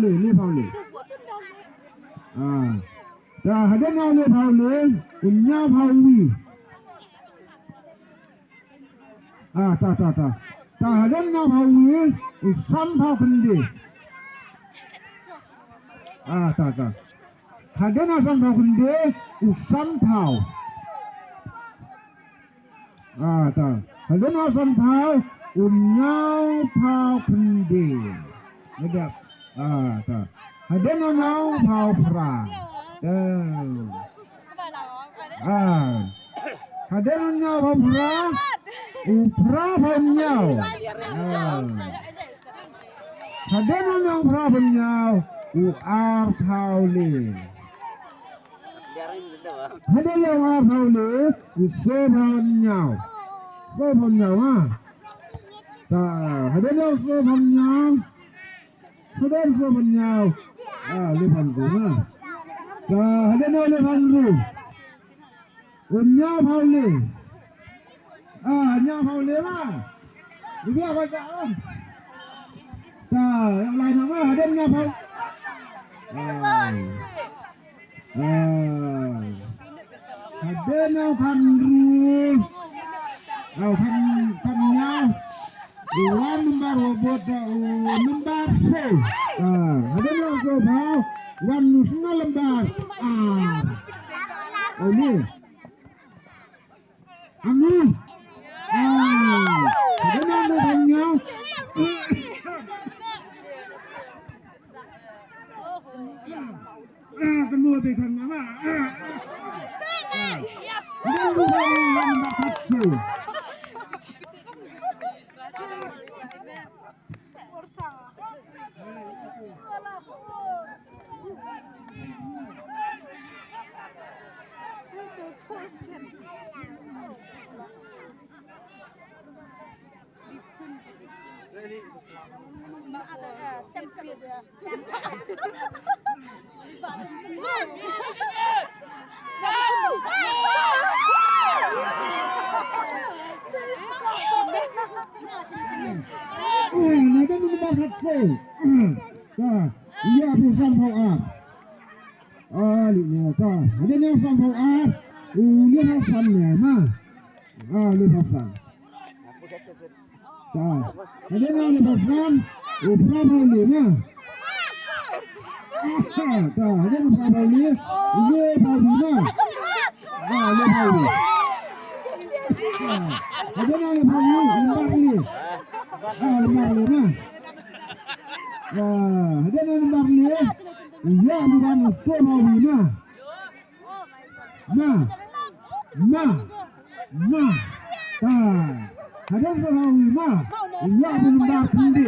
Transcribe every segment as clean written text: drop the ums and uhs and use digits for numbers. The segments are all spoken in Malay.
lê phao lê ta hade nhau lê phao lê nhau phao wi ta hade nhau phao wi sam phao khande ta hade na sam phao khande sam phao ta hade na sam phao nhau phao khande ada ta hade na nhau phao pra hade na nhau phao pra pra phao nhau hade na nhau pra phao nhau ar phao le hade nhau ar phao le so phao nhau ha ta hade nhau so phao nhau hade so phao nhau le phao ru ha ta hade nhau le phao ru nhau phao le nhau phao le ma đi biết bao giờ không ta lại nào mà hade nhau phao hade nhau phao ru phao nhau Dua number robot number 6 hade nhau so phao wan sunga lembar ini amin hade nhau le phao nhau kedua pegang nama Nanti number 1 iya pesan phao linya ta ada yang pesan phao dia pesan ma dia pesan ta ada yang pesan phao le ma ta ada yang phao le dia phao ma le phao le ada yang phao le lembar le hade na lembar le iya bukan so mau ma ta hade so mau ma iya lembar khande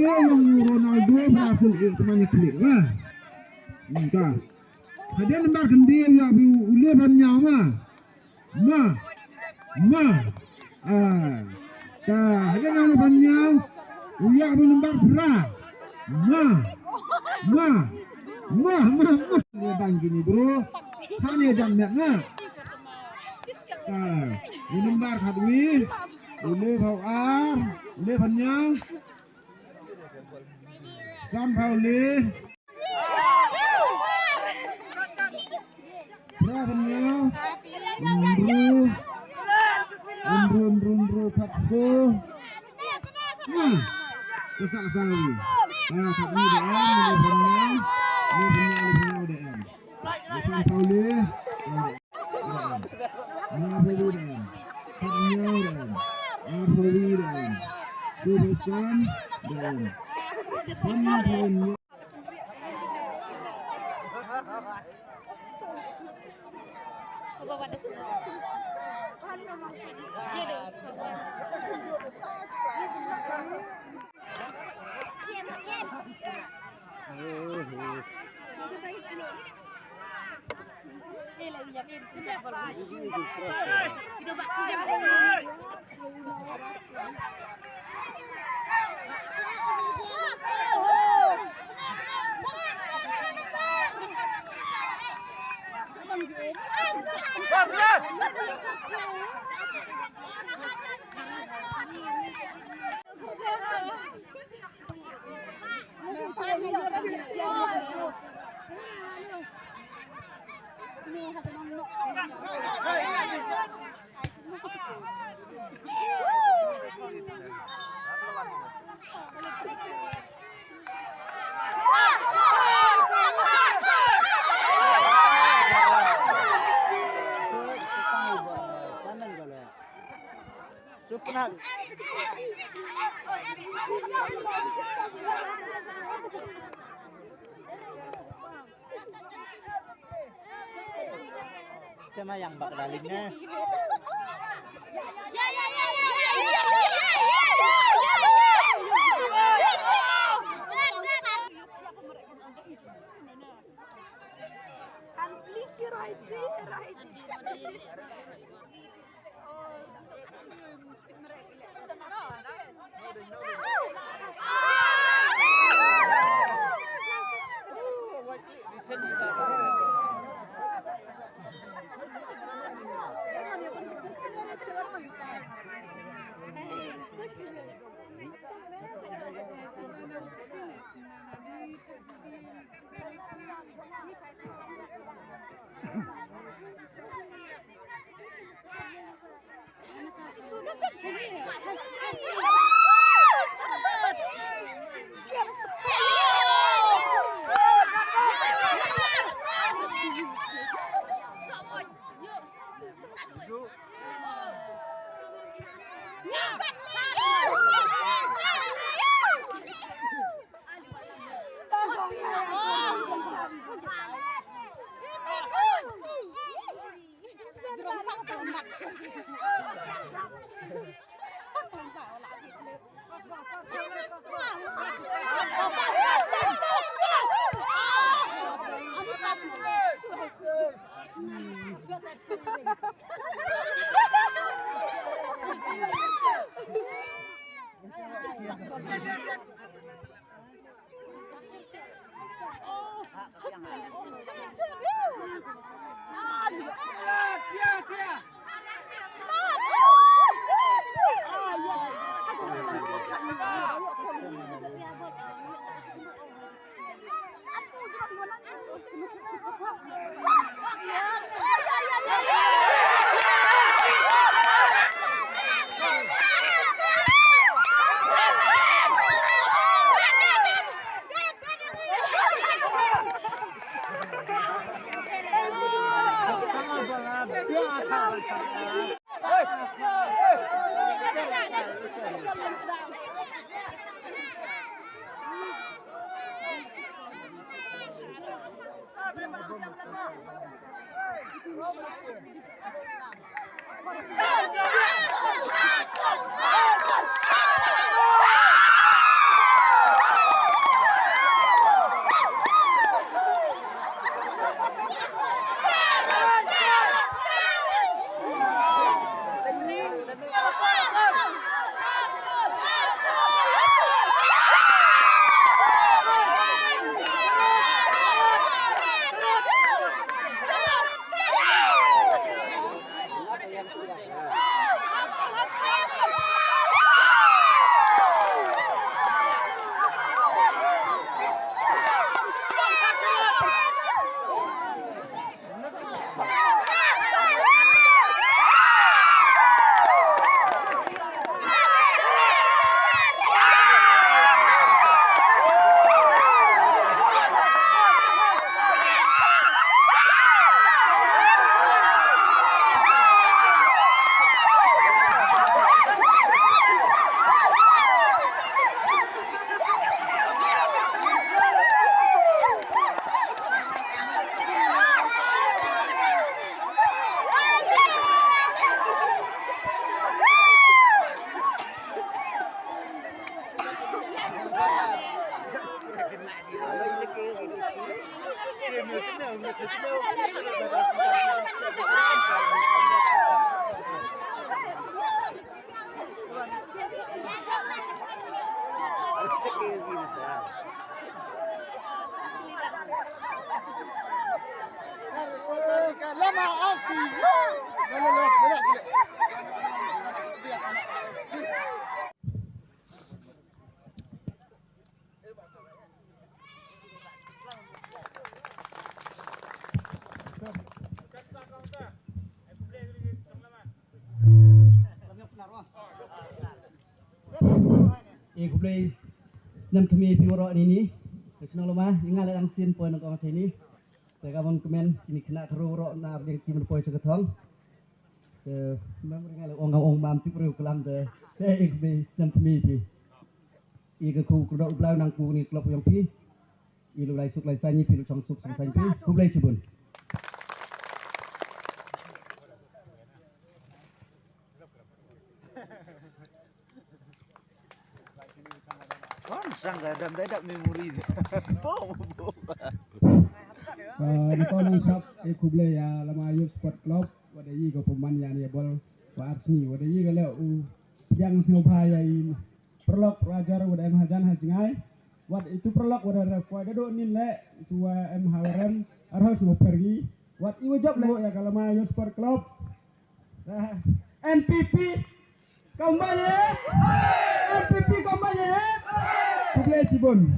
yang Ronaldo berhasil kemana klik ta hade lembar khande ya bi ule banyak ma ta hade na banyak iya bi lembar pra ma dia bang gini bro hanya jamnya lembar khadwi ule phao ule banyak sam phao le pra banyak Undru pakso kesak sawi kami DM Sam Pauli Sama yang bak dalingnya. kublai senam kami piwara ini senang lama ingat lang sin poin ng kong ini tegabon kemen kini kena terurok na yang kimen poin seketong memang ingat ong mam tipru kelam de kublai senam kami pi iga ku kudok ublau nang ku ni klub yang pi ilu lai suk lai sanyi pi lu chong suk sang sanyi pi kublai cibun Sang gadam dadak memori. Di kolong shop kublai ya lama youth sport club wadai go pemain ya ni bol wa arsi wadai go le yang snopa ya in perlok rajar wadai mahajan hajngai wad itu perlok wadai ko ada do nin le itu mhrm arhos no pergi wad iwo job le ya kalama youth sport club NPP kembali NPP kembali kublai Cibun